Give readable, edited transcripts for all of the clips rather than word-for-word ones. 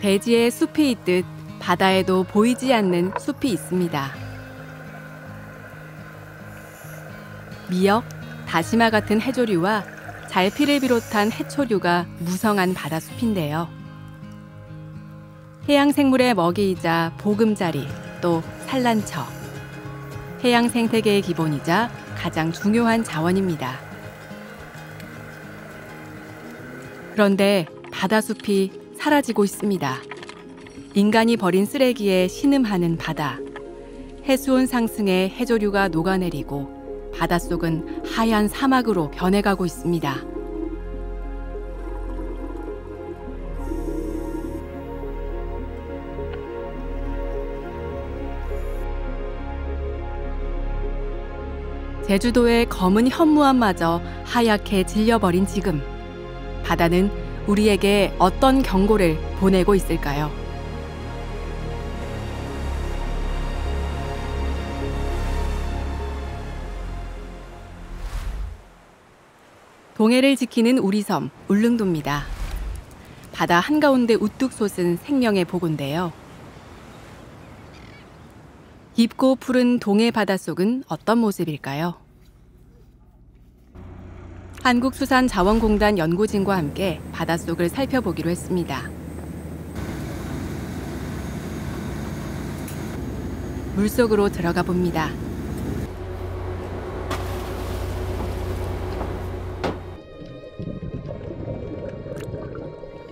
대지에 숲이 있듯 바다에도 보이지 않는 숲이 있습니다. 미역, 다시마 같은 해조류와 잘피를 비롯한 해초류가 무성한 바다숲인데요. 해양생물의 먹이이자 보금자리, 또 산란처. 해양 생태계의 기본이자 가장 중요한 자원입니다. 그런데 바다숲이 사라지고 있습니다. 인간이 버린 쓰레기에 신음하는 바다. 해수온 상승에 해조류가 녹아내리고 바닷속은 하얀 사막으로 변해가고 있습니다. 제주도의 검은 현무암마저 하얗게 질려버린 지금, 바다는 우리에게 어떤 경고를 보내고 있을까요? 동해를 지키는 우리 섬 울릉도입니다. 바다 한가운데 우뚝 솟은 생명의 보고인데요. 깊고 푸른 동해 바닷속은 어떤 모습일까요? 한국수산자원공단 연구진과 함께 바닷속을 살펴보기로 했습니다. 물속으로 들어가 봅니다.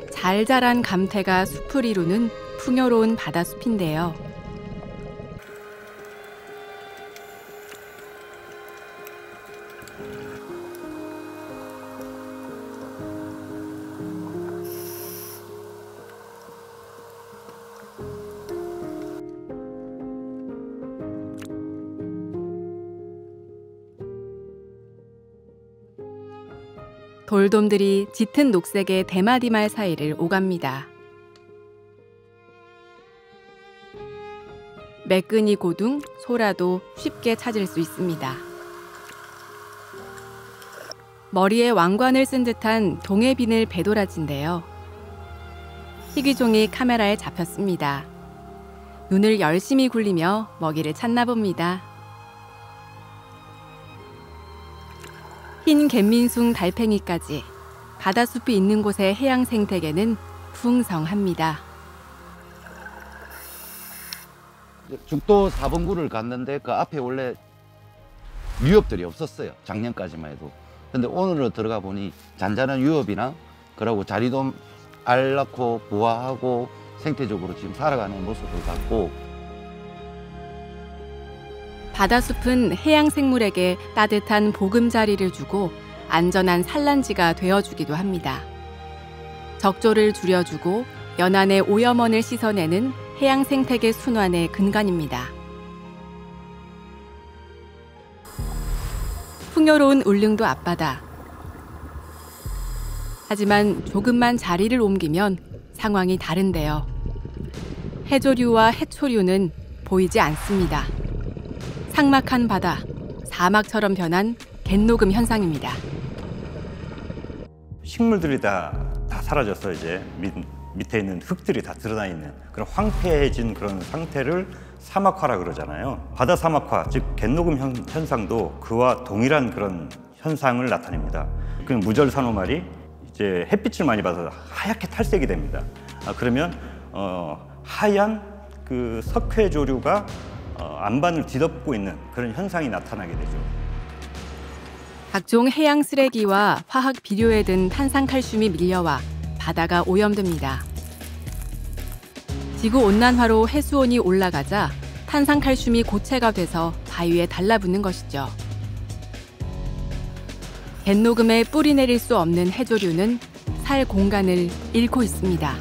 잘 자란 감태가 숲을 이루는 풍요로운 바다숲인데요. 돌돔들이 짙은 녹색의 대마디말 사이를 오갑니다. 매끈이 고둥, 소라도 쉽게 찾을 수 있습니다. 머리에 왕관을 쓴 듯한 동해비늘 배도라지인데요. 희귀종이 카메라에 잡혔습니다. 눈을 열심히 굴리며 먹이를 찾나 봅니다. 흰 갯민숭 달팽이까지 바다숲이 있는 곳의 해양 생태계는 풍성합니다. 죽도 4번구를 갔는데 그 앞에 원래 유업들이 없었어요. 작년까지만 해도. 근데 오늘은 들어가 보니 잔잔한 유업이나 그러고 자리돔 알 낳고 부화하고 생태적으로 지금 살아가는 모습을 봤고, 바다숲은 해양 생물에게 따뜻한 보금자리를 주고 안전한 산란지가 되어주기도 합니다. 적조를 줄여주고 연안의 오염원을 씻어내는 해양 생태계 순환의 근간입니다. 풍요로운 울릉도 앞바다. 하지만 조금만 자리를 옮기면 상황이 다른데요. 해조류와 해초류는 보이지 않습니다. 삭막한 바다, 사막처럼 변한 갯녹음 현상입니다. 식물들이 다 사라져서 이제 밑에 있는 흙들이 다 드러나 있는 그런 황폐해진 그런 상태를 사막화라 그러잖아요. 바다 사막화, 즉 갯녹음 현상도 그와 동일한 그런 현상을 나타냅니다. 그 무절산호말이 이제 햇빛을 많이 받아서 하얗게 탈색이 됩니다. 그러면 하얀 그 석회조류가 안반을 뒤덮고 있는 그런 현상이 나타나게 되죠. 각종 해양 쓰레기와 화학 비료에 든 탄산칼슘이 밀려와 바다가 오염됩니다. 지구온난화로 해수온이 올라가자 탄산칼슘이 고체가 돼서 바위에 달라붙는 것이죠. 갯녹음에 뿌리 내릴 수 없는 해조류는 살 공간을 잃고 있습니다.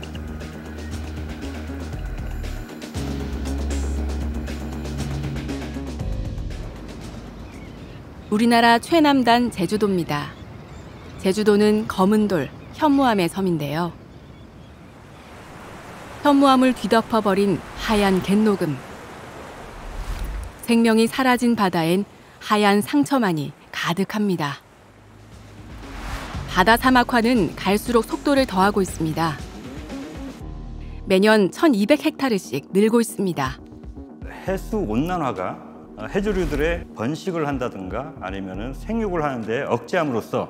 우리나라 최남단 제주도입니다. 제주도는 검은 돌, 현무암의 섬인데요. 현무암을 뒤덮어버린 하얀 갯녹음. 생명이 사라진 바다엔 하얀 상처만이 가득합니다. 바다 사막화는 갈수록 속도를 더하고 있습니다. 매년 1,200헥타르씩 늘고 있습니다. 해수 온난화가 해조류들의 번식을 한다든가 아니면은 생육을 하는데 억제함으로써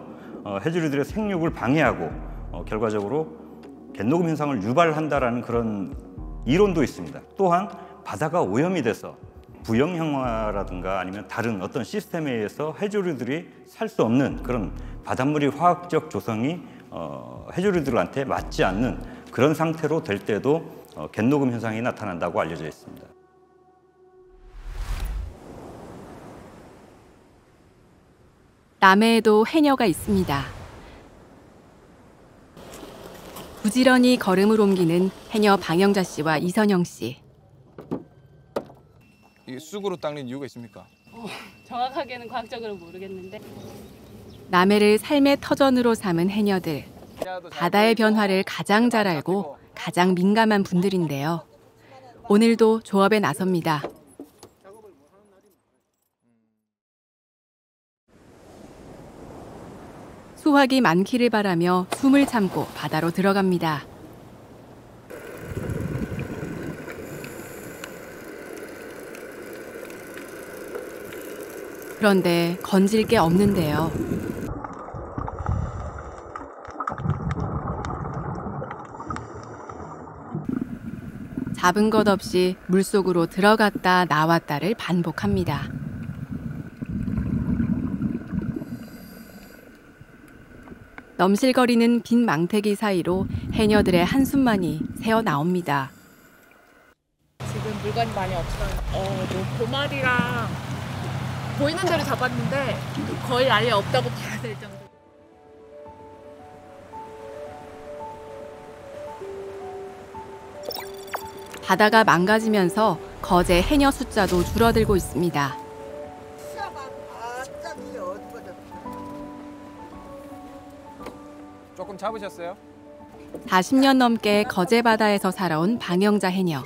해조류들의 생육을 방해하고 결과적으로 갯녹음 현상을 유발한다라는 그런 이론도 있습니다. 또한 바다가 오염이 돼서 부영향화라든가 아니면 다른 어떤 시스템에 의해서 해조류들이 살 수 없는 그런 바닷물의 화학적 조성이 해조류들한테 맞지 않는 그런 상태로 될 때도 갯녹음 현상이 나타난다고 알려져 있습니다. 남해에도 해녀가 있습니다. 부지런히 걸음을 옮기는 해녀 방영자 씨와 이선영 씨. 이 쑥으로 닦는 이유가 있습니까? 정확하게는 과학적으로 모르겠는데 남해를 삶의 터전으로 삼은 해녀들. 바다의 변화를 가장 잘 알고 가장 민감한 분들인데요. 오늘도 조업에 나섭니다. 수확이 많기를 바라며 숨을 참고 바다로 들어갑니다. 그런데 건질 게 없는데요. 잡은 것 없이 물속으로 들어갔다 나왔다를 반복합니다. 넘실거리는 빈 망태기 사이로 해녀들의 한숨만이 새어 나옵니다. 지금 물건이 많이 없어요. 도마리랑 보이는 대로 잡았는데 거의 아예 없다고 봐야 될 정도. 바다가 망가지면서 거제 해녀 숫자도 줄어들고 있습니다. 조금 잡으셨어요? 40년 넘게 거제 바다에서 살아온 방영자 해녀.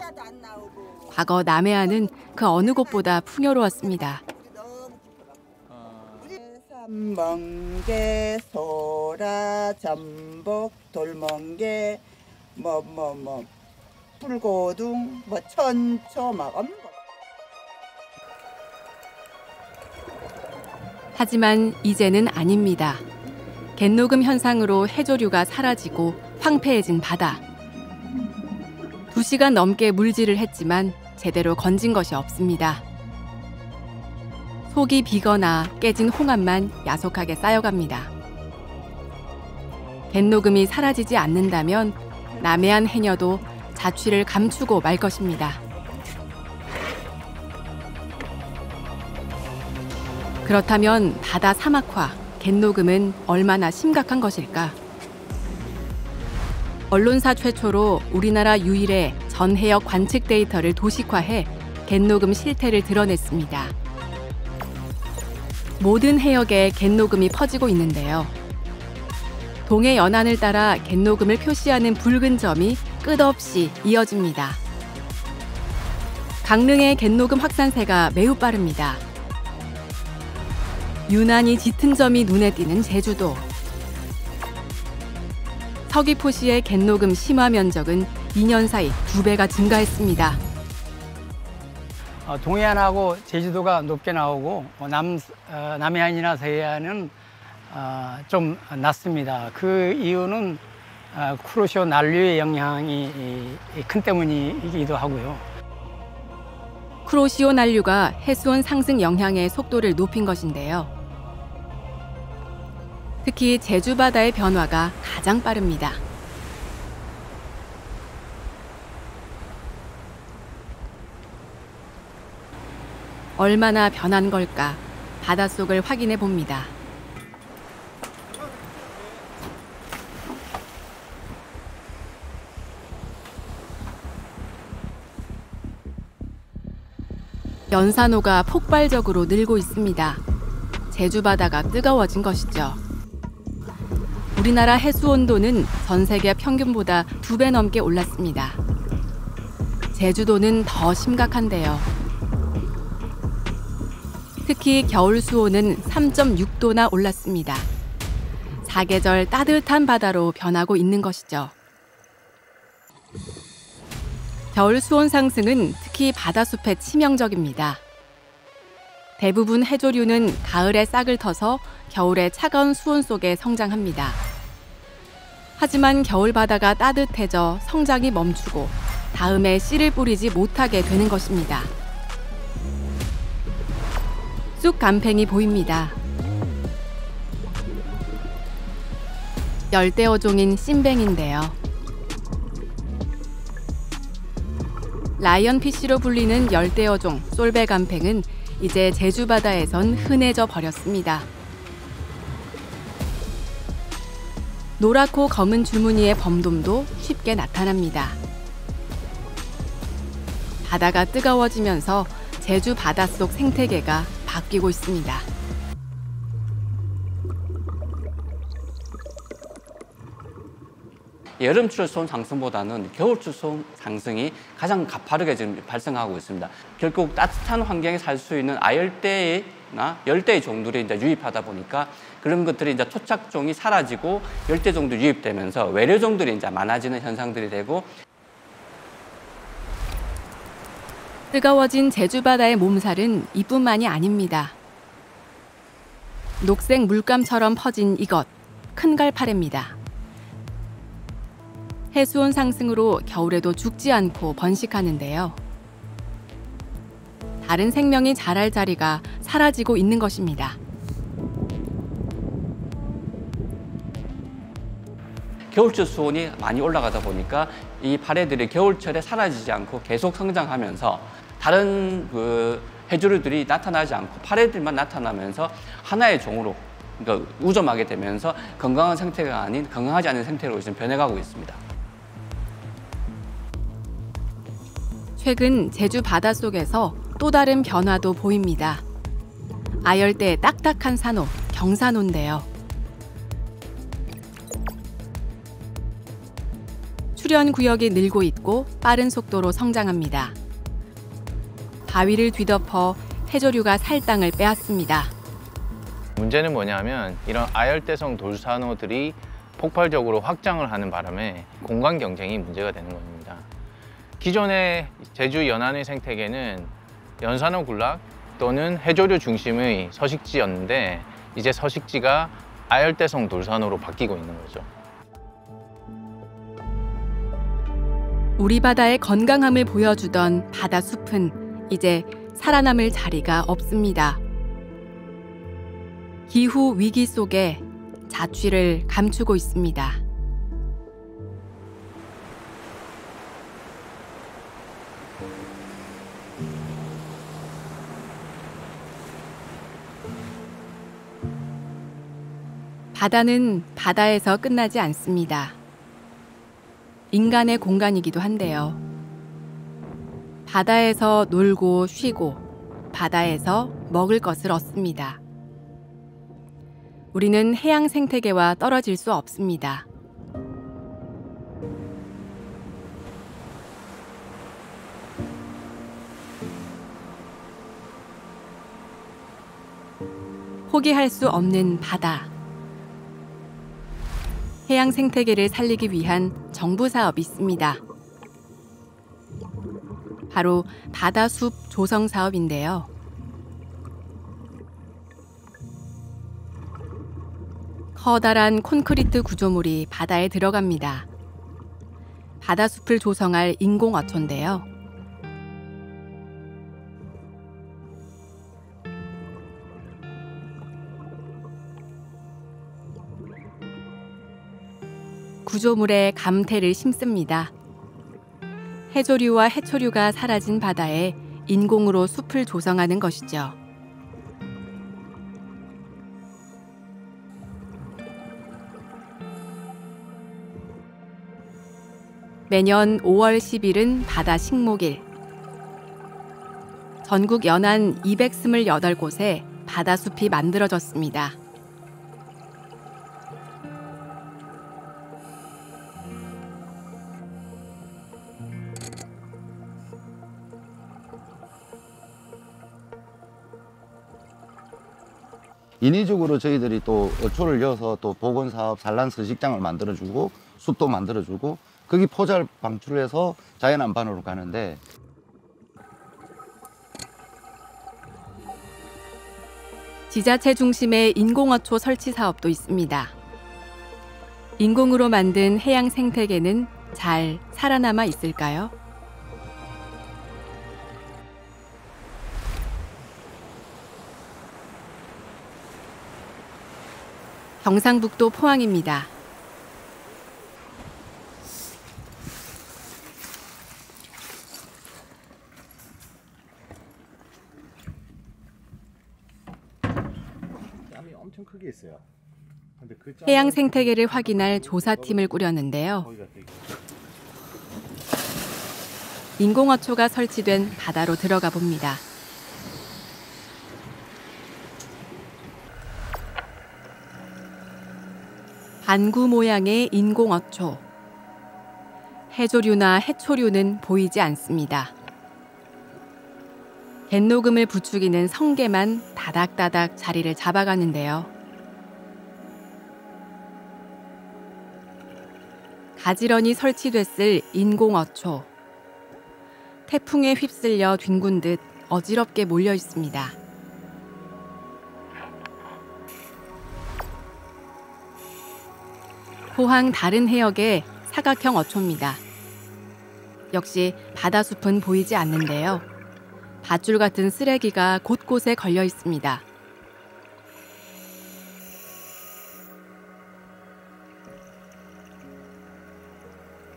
과거 남해안은 그 어느 곳보다 풍요로웠습니다. 멍게, 소라, 잠복, 돌멍게, 불고둥, 천초 막 없는 거. 하지만 이제는 아닙니다. 갯녹음 현상으로 해조류가 사라지고 황폐해진 바다. 2시간 넘게 물질을 했지만 제대로 건진 것이 없습니다. 속이 비거나 깨진 홍합만 야속하게 쌓여갑니다. 갯녹음이 사라지지 않는다면 남해안 해녀도 자취를 감추고 말 것입니다. 그렇다면 바다 사막화, 갯녹음은 얼마나 심각한 것일까? 언론사 최초로 우리나라 유일의 전해역 관측 데이터를 도식화해 갯녹음 실태를 드러냈습니다. 모든 해역에 갯녹음이 퍼지고 있는데요. 동해 연안을 따라 갯녹음을 표시하는 붉은 점이 끝없이 이어집니다. 강릉의 갯녹음 확산세가 매우 빠릅니다. 유난히 짙은 점이 눈에 띄는 제주도. 서귀포시의 갯녹음 심화 면적은 2년 사이 2배가 증가했습니다. 동해안하고 제주도가 높게 나오고 남해안이나 서해안은 좀 낮습니다. 그 이유는 쿠로시오 난류의 영향이 큰 때문이기도 하고요. 쿠로시오 난류가 해수온 상승 영향의 속도를 높인 것인데요. 특히 제주 바다의 변화가 가장 빠릅니다. 얼마나 변한 걸까? 바닷속을 확인해 봅니다. 연산호가 폭발적으로 늘고 있습니다. 제주 바다가 뜨거워진 것이죠. 우리나라 해수 온도는 전 세계 평균보다 2배 넘게 올랐습니다. 제주도는 더 심각한데요. 특히 겨울 수온은 3.6도나 올랐습니다. 사계절 따뜻한 바다로 변하고 있는 것이죠. 겨울 수온 상승은 특히 바다숲에 치명적입니다. 대부분 해조류는 가을에 싹을 터서 겨울에 차가운 수온 속에 성장합니다. 하지만 겨울 바다가 따뜻해져 성장이 멈추고 다음에 씨를 뿌리지 못하게 되는 것입니다. 쑥 감팽이 보입니다. 열대 어종인 씰뱅인데요. 라이언피쉬로 불리는 열대 어종 솔베 감팽은 이제 제주 바다에선 흔해져 버렸습니다. 노랗고 검은 줄무늬의 범돔도 쉽게 나타납니다. 바다가 뜨거워지면서 제주 바닷속 생태계가 바뀌고 있습니다. 여름철 수온 상승보다는 겨울철 수온 상승이 가장 가파르게 지금 발생하고 있습니다. 결국 따뜻한 환경에 살 수 있는 아열대나 열대의 종들이 이제 유입하다 보니까 그런 것들이 이제 토착종이 사라지고 열대종도 유입되면서 외래종들이 이제 많아지는 현상들이 되고, 뜨거워진 제주 바다의 몸살은 이뿐만이 아닙니다. 녹색 물감처럼 퍼진 이것, 큰갈파래입니다. 해수온 상승으로 겨울에도 죽지 않고 번식하는데요. 다른 생명이 자랄 자리가 사라지고 있는 것입니다. 겨울철 수온이 많이 올라가다 보니까 이 파래들이 겨울철에 사라지지 않고 계속 성장하면서 다른 해조류들이 나타나지 않고 파래들만 나타나면서 하나의 종으로, 그러니까 우점하게 되면서 건강한 생태가 아닌 건강하지 않은 생태로 지금 변해가고 있습니다. 최근 제주 바닷속에서 또 다른 변화도 보입니다. 아열대의 딱딱한 산호, 경산호인데요. 출현 구역이 늘고 있고 빠른 속도로 성장합니다. 바위를 뒤덮어 해조류가 살 땅을 빼앗습니다. 문제는 뭐냐면 이런 아열대성 돌산호들이 폭발적으로 확장을 하는 바람에 공간 경쟁이 문제가 되는 겁니다. 기존의 제주 연안의 생태계는 연산호 군락 또는 해조류 중심의 서식지였는데 이제 서식지가 아열대성 돌산호로 바뀌고 있는 거죠. 우리 바다의 건강함을 보여주던 바다숲은 이제 살아남을 자리가 없습니다. 기후 위기 속에 자취를 감추고 있습니다. 바다는 바다에서 끝나지 않습니다. 인간의 공간이기도 한데요. 바다에서 놀고 쉬고 바다에서 먹을 것을 얻습니다. 우리는 해양 생태계와 떨어질 수 없습니다. 포기할 수 없는 바다. 해양 생태계를 살리기 위한 정부 사업이 있습니다. 바로 바다숲 조성 사업인데요. 커다란 콘크리트 구조물이 바다에 들어갑니다. 바다숲을 조성할 인공 어촌인데요. 구조물에 감태를 심습니다. 해조류와 해초류가 사라진 바다에 인공으로 숲을 조성하는 것이죠. 매년 5월 10일은 바다 식목일. 전국 연안 228곳에 바다숲이 만들어졌습니다. 인위적으로 저희들이 또 어초를 이어서 또 보건사업, 산란서식장을 만들어주고 숲도 만들어주고 거기 포자를 방출해서 자연 안반으로 가는데 지자체 중심의 인공어초 설치 사업도 있습니다. 인공으로 만든 해양 생태계는 잘 살아남아 있을까요? 경상북도 포항입니다. 땀이 엄청 크게 있어요. 근데 그 해양 생태계를 확인할 조사팀을 꾸렸는데요. 인공어초가 설치된 바다로 들어가 봅니다. 반구 모양의 인공어초. 해조류나 해초류는 보이지 않습니다. 갯녹음을 부추기는 성게만 다닥다닥 자리를 잡아가는데요. 가지런히 설치됐을 인공어초. 태풍에 휩쓸려 뒹군 듯 어지럽게 몰려 있습니다. 포항 다른 해역의 사각형 어초입니다. 역시 바다숲은 보이지 않는데요. 밧줄 같은 쓰레기가 곳곳에 걸려 있습니다.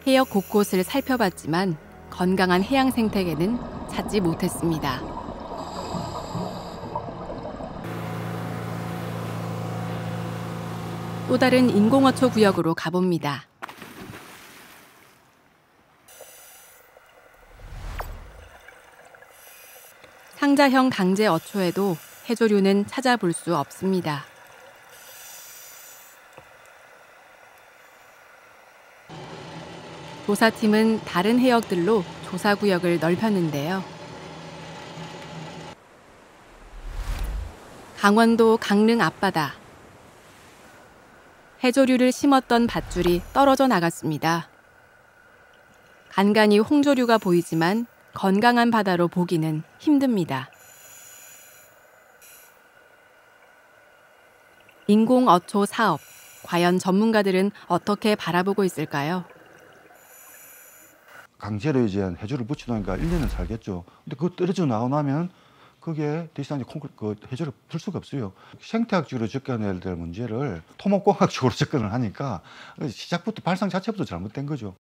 해역 곳곳을 살펴봤지만 건강한 해양 생태계는 찾지 못했습니다. 또 다른 인공어초 구역으로 가봅니다. 상자형 강제 어초에도 해조류는 찾아볼 수 없습니다. 조사팀은 다른 해역들로 조사구역을 넓혔는데요. 강원도 강릉 앞바다. 해조류를 심었던 밧줄이 떨어져 나갔습니다. 간간히 홍조류가 보이지만 건강한 바다로 보기는 힘듭니다. 인공어초 사업, 과연 전문가들은 어떻게 바라보고 있을까요? 강제로 이제 해조를 붙여놓으니까 1년은 살겠죠. 근데 그거 떨어져 나오면 그게 더 이상 그 해조를 풀 수가 없어요. 생태학적으로 접근해야 될 문제를 토목공학적으로 접근을 하니까 시작부터 발상 자체부터 잘못된 거죠.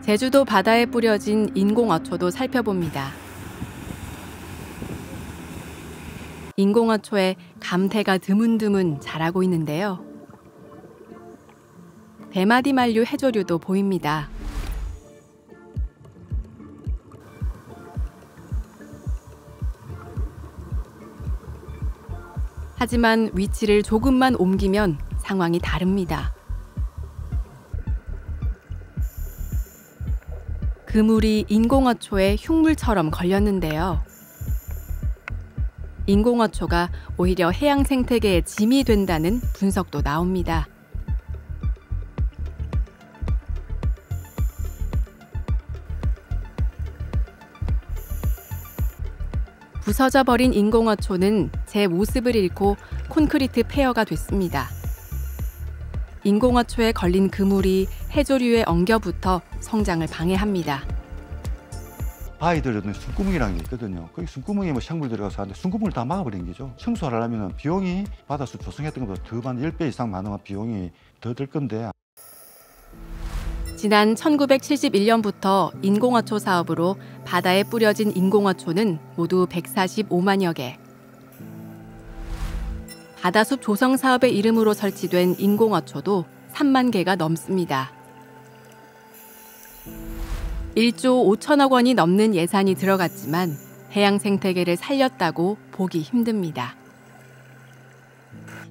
제주도 바다에 뿌려진 인공어초도 살펴봅니다. 인공어초에 감태가 드문드문 자라고 있는데요. 대마디만류 해조류도 보입니다. 하지만 위치를 조금만 옮기면 상황이 다릅니다. 그물이 인공어초에 흉물처럼 걸렸는데요. 인공어초가 오히려 해양 생태계에 짐이 된다는 분석도 나옵니다. 부서져 버린 인공어초는 제 모습을 잃고 콘크리트 폐허가 됐습니다. 인공어초에 걸린 그물이 해조류에 엉겨붙어 성장을 방해합니다. 바위들은 숨구멍이라는 게 있거든요. 거기 숨구멍에 뭐 생물 들어가서 하는데 숨구멍을 다 막아버린 거죠. 청소를 하려면 비용이 바다숲 조성했던 것보다 더 한 10배 이상 많은 비용이 더 들 건데. 지난 1971년부터 인공어초 사업으로 바다에 뿌려진 인공어초는 모두 145만여 개. 바다숲 조성 사업의 이름으로 설치된 인공어초도 3만 개가 넘습니다. 1조 5천억 원이 넘는 예산이 들어갔지만 해양 생태계를 살렸다고 보기 힘듭니다.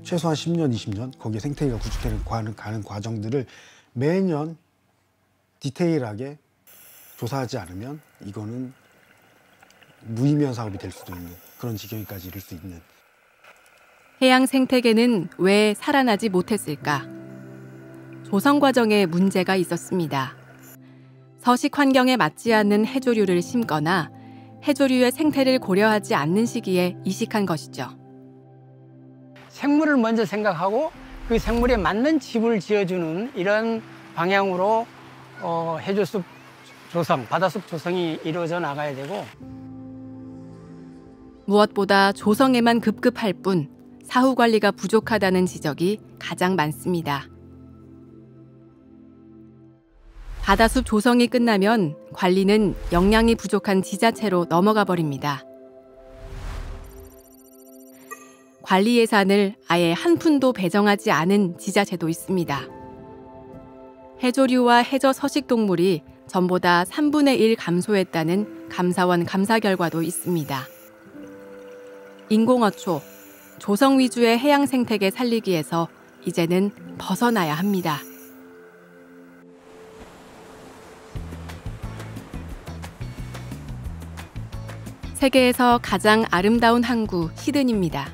최소한 10년, 20년 거기에 생태계가 구축해 가는 과정들을 매년 디테일하게 조사하지 않으면 이거는 무의미한 사업이 될 수도 있는 그런 지경까지 이를 수 있는. 해양 생태계는 왜 살아나지 못했을까? 조성 과정에 문제가 있었습니다. 서식 환경에 맞지 않는 해조류를 심거나 해조류의 생태를 고려하지 않는 시기에 이식한 것이죠. 생물을 먼저 생각하고 그 생물에 맞는 집을 지어주는 이런 방향으로 해조숲 조성, 바다숲 조성이 이루어져 나가야 되고, 무엇보다 조성에만 급급할 뿐 사후 관리가 부족하다는 지적이 가장 많습니다. 바다숲 조성이 끝나면 관리는 역량이 부족한 지자체로 넘어가 버립니다. 관리 예산을 아예 한 푼도 배정하지 않은 지자체도 있습니다. 해조류와 해저 서식 동물이 전보다 3분의 1 감소했다는 감사원 감사 결과도 있습니다. 인공어초, 조성 위주의 해양 생태계 살리기에서 이제는 벗어나야 합니다. 세계에서 가장 아름다운 항구 시드니입니다.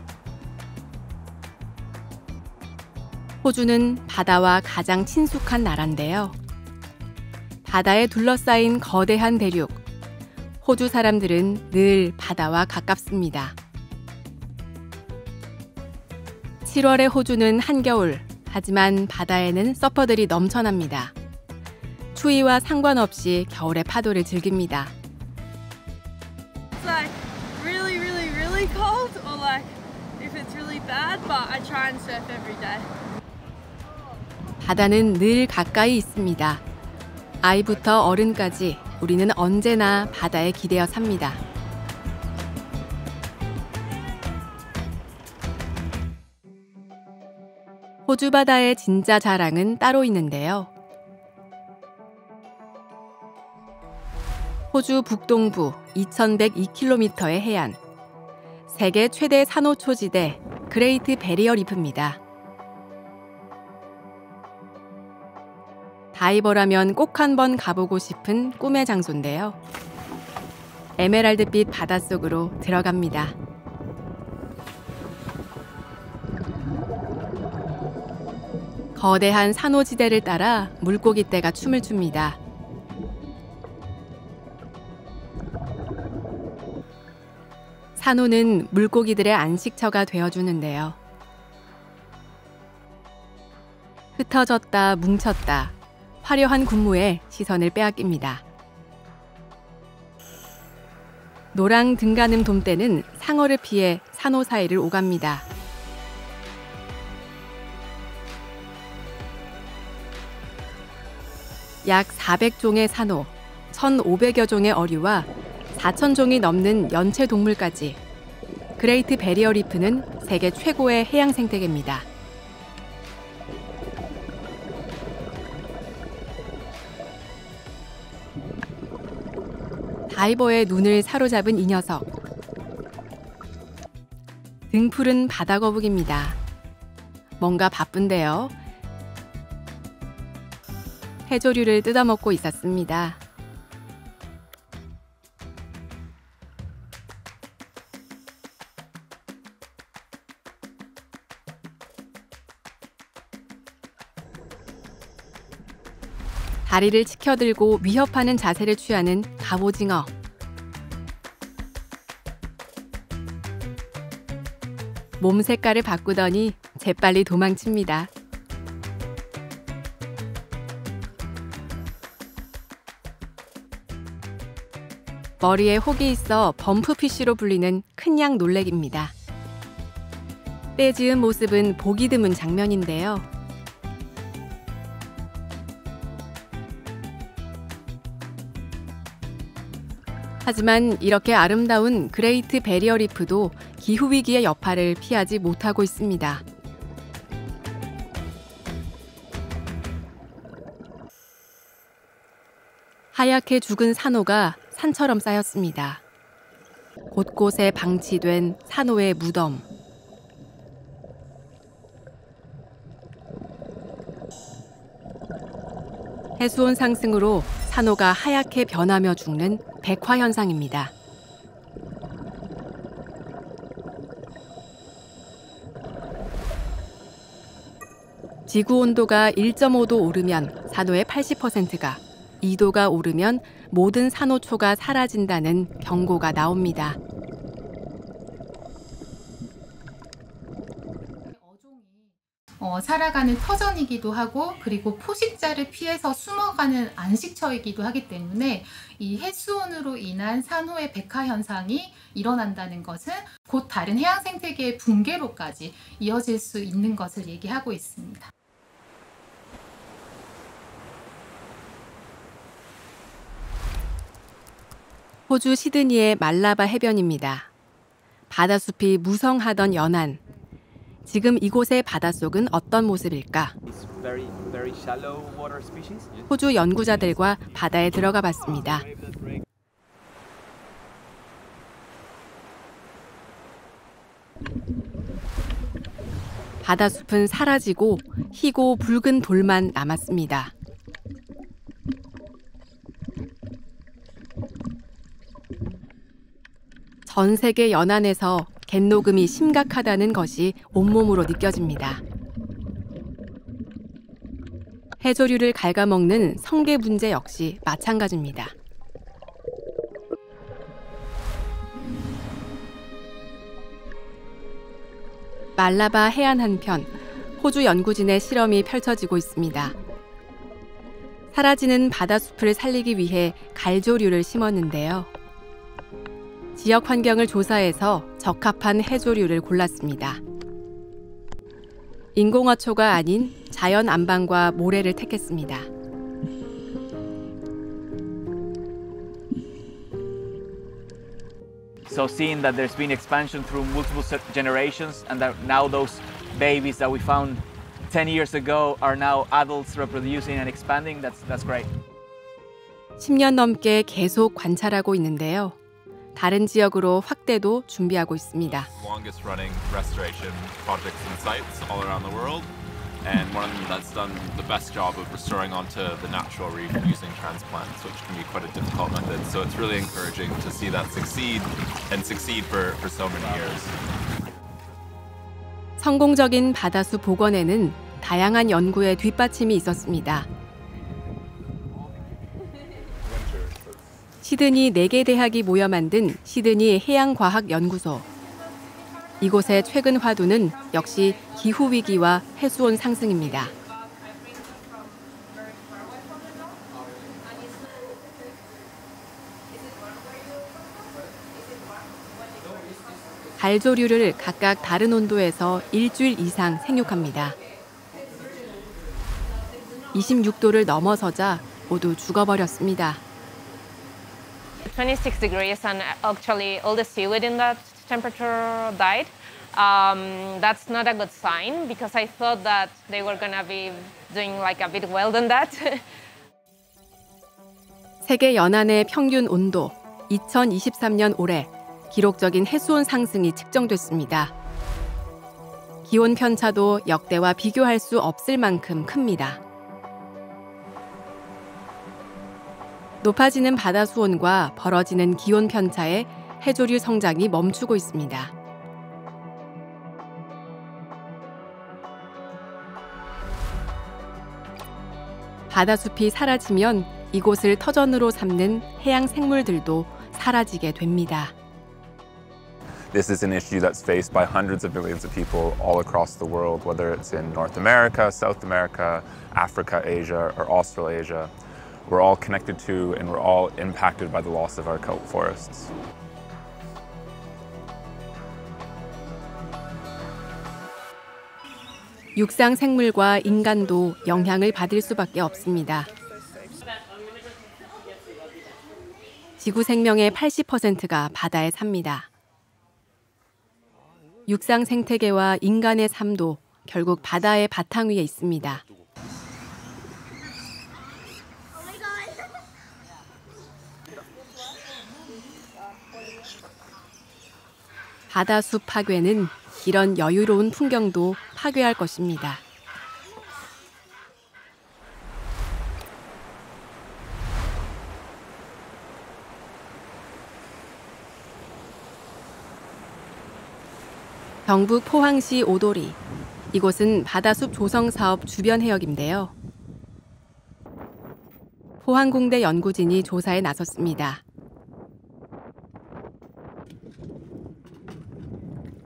호주는 바다와 가장 친숙한 나라인데요. 바다에 둘러싸인 거대한 대륙. 호주 사람들은 늘 바다와 가깝습니다. 7월의 호주는 한겨울, 하지만 바다에는 서퍼들이 넘쳐납니다. 추위와 상관없이 겨울의 파도를 즐깁니다. It's like really, really, really cold, or like if it's really bad, but I try and surf every day. 바다는 늘 가까이 있습니다. 아이부터 어른까지 우리는 언제나 바다에 기대어 삽니다. 호주 바다의 진짜 자랑은 따로 있는데요. 호주 북동부 2102km의 해안, 세계 최대 산호초지대 그레이트 베리어 리프입니다. 다이버라면 꼭 한번 가보고 싶은 꿈의 장소인데요. 에메랄드빛 바닷속으로 들어갑니다. 거대한 산호지대를 따라 물고기떼가 춤을 춥니다. 산호는 물고기들의 안식처가 되어주는데요. 흩어졌다 뭉쳤다 화려한 군무에 시선을 빼앗깁니다. 노랑 등가름 돔떼는 상어를 피해 산호 사이를 오갑니다. 약 400종의 산호, 1,500여 종의 어류와 4,000종이 넘는 연체 동물까지 그레이트 베리어 리프는 세계 최고의 해양 생태계입니다. 다이버의 눈을 사로잡은 이 녀석. 등푸른 바다거북입니다. 뭔가 바쁜데요. 해조류를 뜯어먹고 있었습니다. 다리를 치켜들고 위협하는 자세를 취하는 갑오징어. 몸 색깔을 바꾸더니 재빨리 도망칩니다. 머리에 혹이 있어 범프피쉬로 불리는 큰 양 놀래기입니다. 떼지은 모습은 보기 드문 장면인데요. 하지만 이렇게 아름다운 그레이트 베리어 리프도 기후위기의 여파를 피하지 못하고 있습니다. 하얗게 죽은 산호가 산처럼 쌓였습니다. 곳곳에 방치된 산호의 무덤. 해수온 상승으로 산호가 하얗게 변하며 죽는 백화 현상입니다. 지구 온도가 1.5도 오르면 산호의 80%가, 2도가 오르면 모든 산호초가 사라진다는 경고가 나옵니다. 살아가는 터전이기도 하고 그리고 포식자를 피해서 숨어가는 안식처이기도 하기 때문에 이 해수온으로 인한 산호의 백화 현상이 일어난다는 것은 곧 다른 해양 생태계의 붕괴로까지 이어질 수 있는 것을 얘기하고 있습니다. 호주 시드니의 말라바 해변입니다. 바다숲이 무성하던 연안. 지금 이곳의 바닷속은 어떤 모습일까? 호주 연구자들과 바다에 들어가 봤습니다. 바다숲은 사라지고 희고 붉은 돌만 남았습니다. 전 세계 연안에서 갯녹음이 심각하다는 것이 온몸으로 느껴집니다. 해조류를 갉아먹는 성게 문제 역시 마찬가지입니다. 말라바 해안 한편, 호주 연구진의 실험이 펼쳐지고 있습니다. 사라지는 바다숲을 살리기 위해 갈조류를 심었는데요. 지역 환경을 조사해서 적합한 해조류를 골랐습니다. 인공어초가 아닌 자연 안방과 모래를 택했습니다. So seeing that there's been expansion through multiple generations and that now those babies that we found 10 years ago are now adults reproducing and expanding, that's great. 10년 넘게 계속 관찰하고 있는데요. 다른 지역으로 확대도 준비하고 있습니다. Longest running restoration projects and sites all around the world, and one of them that's done the best job of restoring onto the natural reef using transplants, which can be quite a difficult method. So it's really encouraging to see that succeed and succeed for so many years. 성공적인 바다숲 복원에는 다양한 연구의 뒷받침이 있었습니다. 시드니 4개 대학이 모여 만든 시드니 해양과학연구소. 이곳의 최근 화두는 역시 기후위기와 해수온 상승입니다. 갈조류를 각각 다른 온도에서 일주일 이상 생육합니다. 26도를 넘어서자 모두 죽어버렸습니다. 26 degrees and actually all the seaweed in that temperature died. That's not a good sign because I thought that they were gonna be doing like a bit well than that. 세계 연안의 평균 온도 2023년 올해 기록적인 해수온 상승이 측정됐습니다. 기온 편차도 역대와 비교할 수 없을 만큼 큽니다. 높아지는 바다 수온과 벌어지는 기온 편차에 해조류 성장이 멈추고 있습니다. 바다숲이 사라지면 이곳을 터전으로 삼는 해양 생물들도 사라지게 됩니다. This is an issue that's faced by hundreds of millions of people all across the world, whether it's in North America, South America, Africa, Asia, or Australasia. We're all connected to and we're all impacted by the loss of our kelp forests. 육상 생물과 인간도 영향을 받을 수밖에 없습니다. 지구 생명의 80%가 바다에 삽니다. 육상 생태계와 인간의 삶도 결국 바다의 바탕 위에 있습니다. 바다숲 파괴는 이런 여유로운 풍경도 파괴할 것입니다. 경북 포항시 오도리. 이곳은 바다숲 조성 사업 주변 해역인데요. 포항공대 연구진이 조사에 나섰습니다.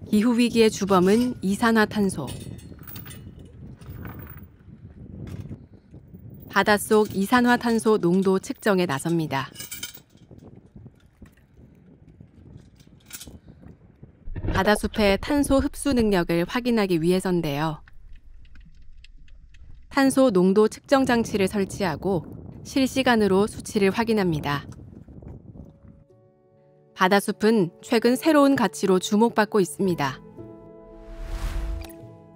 기후위기의 주범은 이산화탄소. 바닷속 이산화탄소 농도 측정에 나섭니다. 바다숲의 탄소 흡수 능력을 확인하기 위해서인데요. 탄소 농도 측정 장치를 설치하고 실시간으로 수치를 확인합니다. 바다숲은 최근 새로운 가치로 주목받고 있습니다.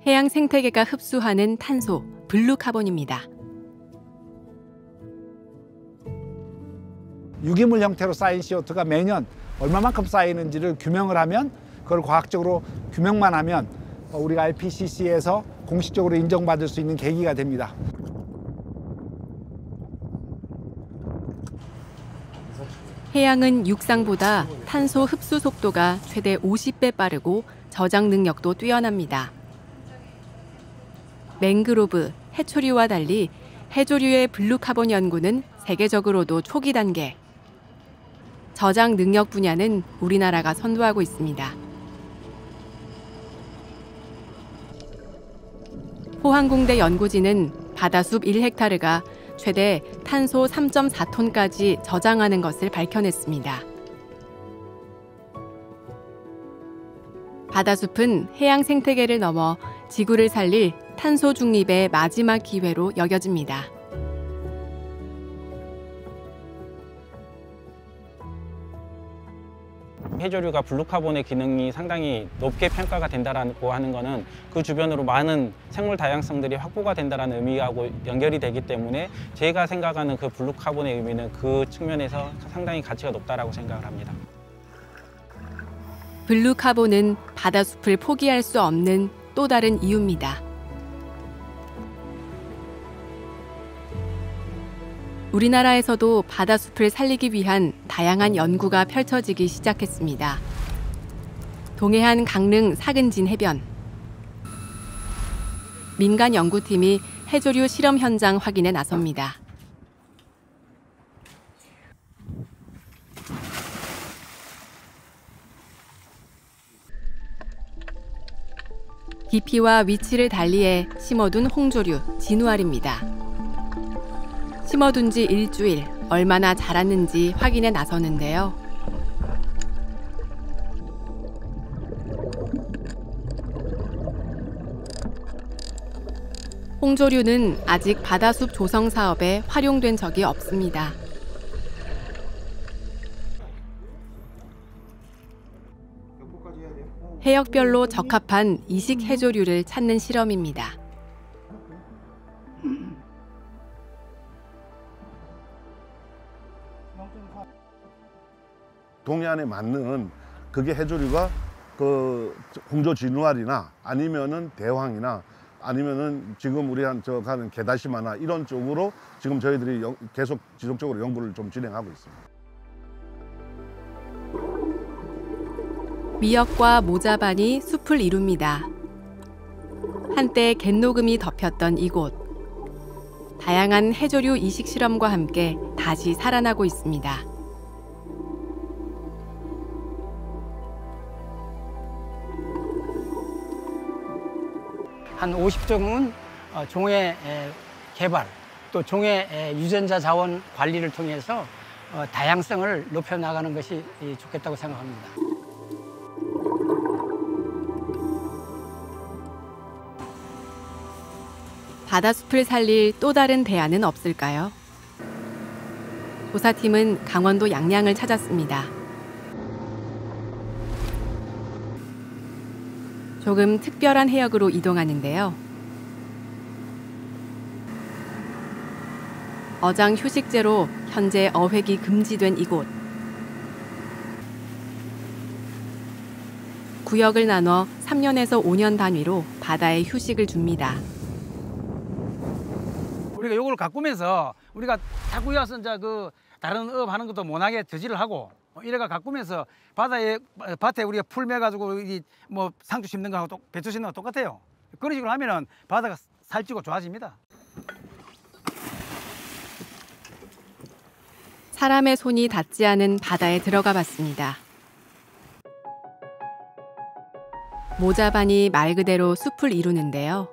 해양 생태계가 흡수하는 탄소, 블루카본입니다. 유기물 형태로 쌓인 CO2가 매년 얼마만큼 쌓이는지를 규명을 하면 그걸 과학적으로 규명만 하면 우리가 IPCC에서 공식적으로 인정받을 수 있는 계기가 됩니다. 해양은 육상보다 탄소 흡수 속도가 최대 50배 빠르고 저장 능력도 뛰어납니다. 맹그로브, 해초류와 달리 해조류의 블루카본 연구는 세계적으로도 초기 단계. 저장 능력 분야는 우리나라가 선도하고 있습니다. 포항공대 연구진은 바다숲 1헥타르가 최대 탄소 3.4톤까지 저장하는 것을 밝혀냈습니다. 바다숲은 해양 생태계를 넘어 지구를 살릴 탄소 중립의 마지막 기회로 여겨집니다. 해조류가 블루카본의 기능이 상당히 높게 평가가 된다고 하는 것은 그 주변으로 많은 생물 다양성들이 확보가 된다는 의미하고 연결이 되기 때문에 제가 생각하는 그 블루카본의 의미는 그 측면에서 상당히 가치가 높다고 생각을 합니다. 블루카본은 바다숲을 포기할 수 없는 또 다른 이유입니다. 우리나라에서도 바다숲을 살리기 위한 다양한 연구가 펼쳐지기 시작했습니다. 동해안 강릉 사근진 해변. 민간 연구팀이 해조류 실험 현장 확인에 나섭니다. 깊이와 위치를 달리해 심어둔 홍조류, 진우알입니다. 심어둔 지 일주일, 얼마나 자랐는지 확인해 나서는데요. 홍조류는 아직 바다숲 조성 사업에 활용된 적이 없습니다. 해역별로 적합한 이식 해조류를 찾는 실험입니다. 동해안에 맞는 그게 해조류가 그 홍조 진우알이나 아니면은 대황이나 아니면은 지금 우리 가는 게다시마나 이런 쪽으로 지금 저희들이 계속 지속적으로 연구를 좀 진행하고 있습니다. 미역과 모자반이 숲을 이룹니다. 한때 갯녹음이 덮였던 이곳. 다양한 해조류 이식 실험과 함께 다시 살아나고 있습니다. 한 50종은 종해 개발, 또 종해 유전자 자원 관리를 통해서 다양성을 높여나가는 것이 좋겠다고 생각합니다. 바다숲을 살릴 또 다른 대안은 없을까요? 조사팀은 강원도 양양을 찾았습니다. 조금 특별한 해역으로 이동하는데요. 어장 휴식제로 현재 어획이 금지된 이곳. 구역을 나눠 3년에서 5년 단위로 바다에 휴식을 줍니다. 우리가 요걸 가꾸면서 우리가 자꾸 와서 이제 그 다른 업 하는 것도 못하게 저지를 하고 이래가 가꾸면서 밭에 우리가 풀 매가지고 뭐 상추 심는 거하고 배추 심는 거 똑같아요. 그런 식으로 하면은 바다가 살찌고 좋아집니다. 사람의 손이 닿지 않은 바다에 들어가 봤습니다. 모자반이 말 그대로 숲을 이루는데요.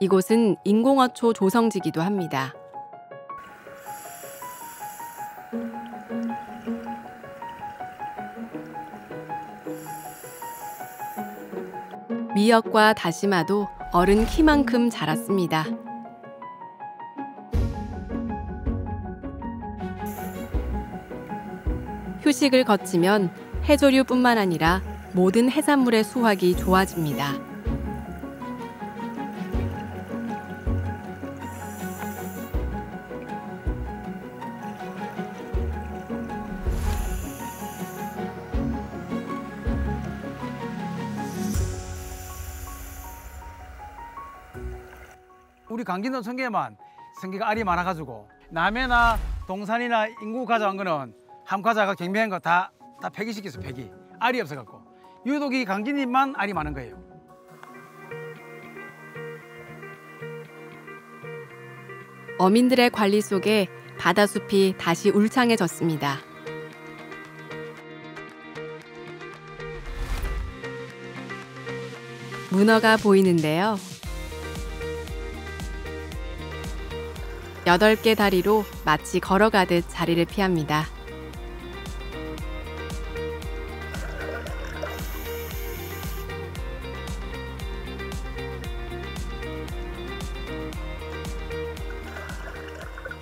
이곳은 인공어초 조성지기도 합니다. 미역과 다시마도 어른 키만큼 자랐습니다. 휴식을 거치면 해조류뿐만 아니라 모든 해산물의 수확이 좋아집니다. 우리 강진도 성게만 성게가 알이 많아가지고 남해나 동산이나 인구 가져간 거는 함과자가 경매한 거 다 폐기시켰어. 폐기. 알이 없어갖고 유독 이 강진님만 알이 많은 거예요. 어민들의 관리 속에 바다숲이 다시 울창해졌습니다. 문어가 보이는데요. 8개 다리로 마치 걸어가듯 자리를 피합니다.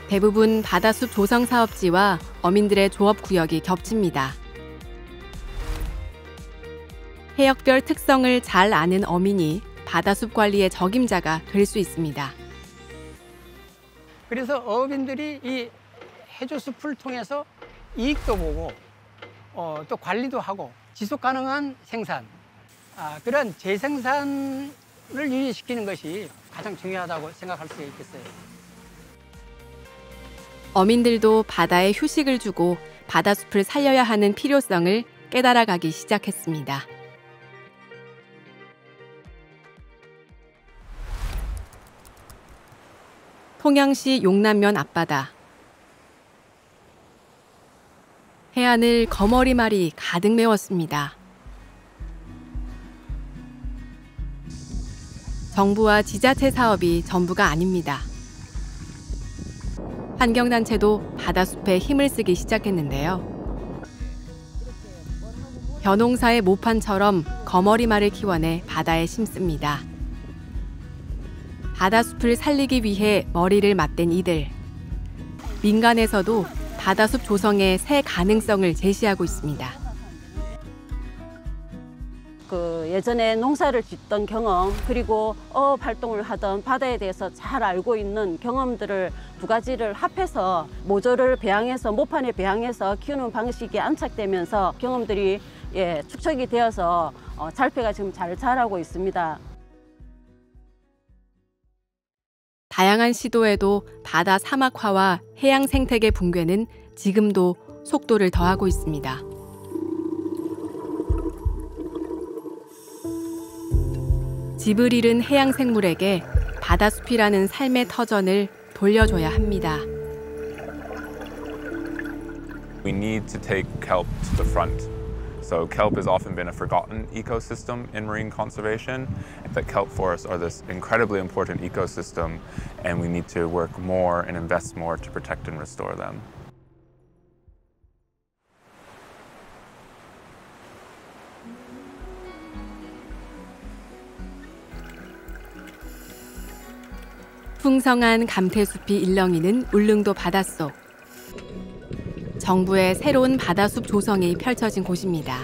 대부분 바다숲 조성 사업지와 어민들의 조업구역이 겹칩니다. 해역별 특성을 잘 아는 어민이 바다숲 관리의 적임자가 될 수 있습니다. 그래서 어민들이 이 해조숲을 통해서 이익도 보고 또 관리도 하고 지속 가능한 생산, 그런 재생산을 유지시키는 것이 가장 중요하다고 생각할 수 있겠어요. 어민들도 바다에 휴식을 주고 바다숲을 살려야 하는 필요성을 깨달아가기 시작했습니다. 통영시 용남면 앞바다. 해안을 거머리말이 가득 메웠습니다. 정부와 지자체 사업이 전부가 아닙니다. 환경단체도 바다숲에 힘을 쓰기 시작했는데요. 벼농사의 모판처럼 거머리말을 키워내 바다에 심습니다. 바다숲을 살리기 위해 머리를 맞댄 이들. 민간에서도 바다숲 조성의 새 가능성을 제시하고 있습니다. 예전에 농사를 짓던 경험, 그리고 어업 활동을 하던 바다에 대해서 잘 알고 있는 경험들을 두 가지를 합해서 모조를 배양해서 모판에 배양해서 키우는 방식이 안착되면서 경험들이 축적이 되어서 잘패가 지금 잘 자라고 있습니다. 다양한 시도에도 바다 사막화와 해양 생태계 붕괴는 지금도 속도를 더하고 있습니다. 집을 잃은 해양 생물에게 바다숲이라는 삶의 터전을 돌려줘야 합니다. We need to take kelp to the front. So kelp has often been a forgotten ecosystem in marine conservation. That kelp forests are this incredibly important ecosystem, and we need to work more and invest more to protect and restore them. 풍성한 감태숲이 일렁이는 울릉도 바닷속. 정부의 새로운 바다숲 조성이 펼쳐진 곳입니다.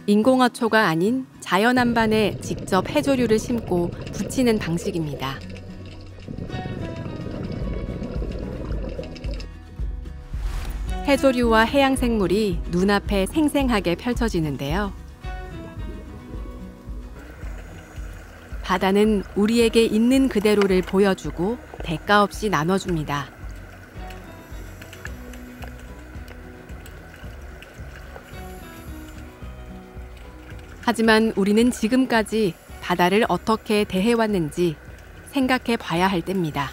인공어초가 아닌 자연안반에 직접 해조류를 심고 붙이는 방식입니다. 해조류와 해양생물이 눈앞에 생생하게 펼쳐지는데요. 바다는 우리에게 있는 그대로를 보여주고 대가 없이 나눠줍니다. 하지만 우리는 지금까지 바다를 어떻게 대해왔는지 생각해 봐야 할 때입니다.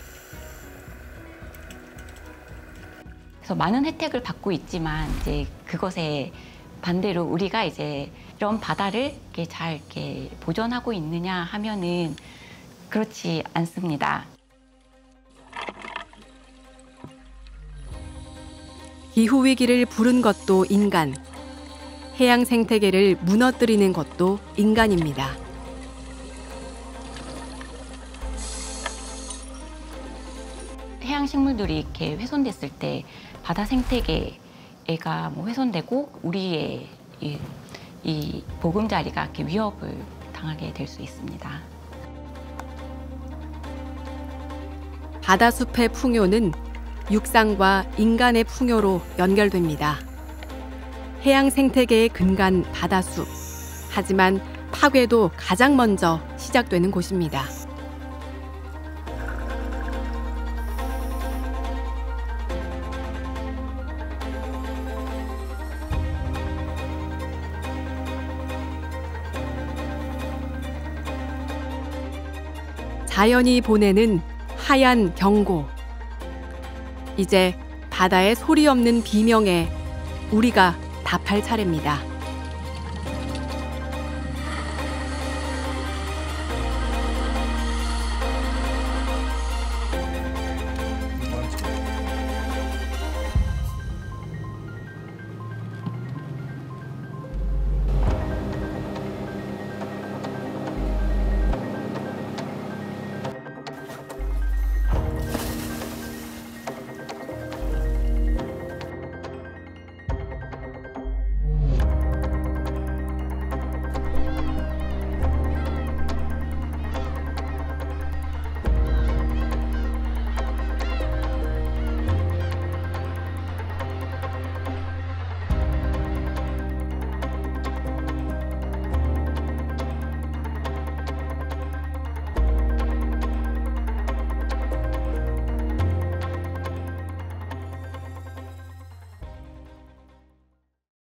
그래서 많은 혜택을 받고 있지만 이제 그것에 반대로 우리가 이제 이런 바다를 잘 보존하고 있느냐 하면은 그렇지 않습니다. 기후위기를 부른 것도 인간, 해양 생태계를 무너뜨리는 것도 인간입니다. 해양 식물들이 이렇게 훼손됐을 때 바다 생태계가 훼손되고 우리의 이 보금자리가 이렇게 위협을 당하게 될 수 있습니다. 바다숲의 풍요는 육상과 인간의 풍요로 연결됩니다. 해양 생태계의 근간 바다숲. 하지만 파괴도 가장 먼저 시작되는 곳입니다. 자연이 보내는 하얀 경고. 이제 바다의 소리 없는 비명에 우리가 답할 차례입니다.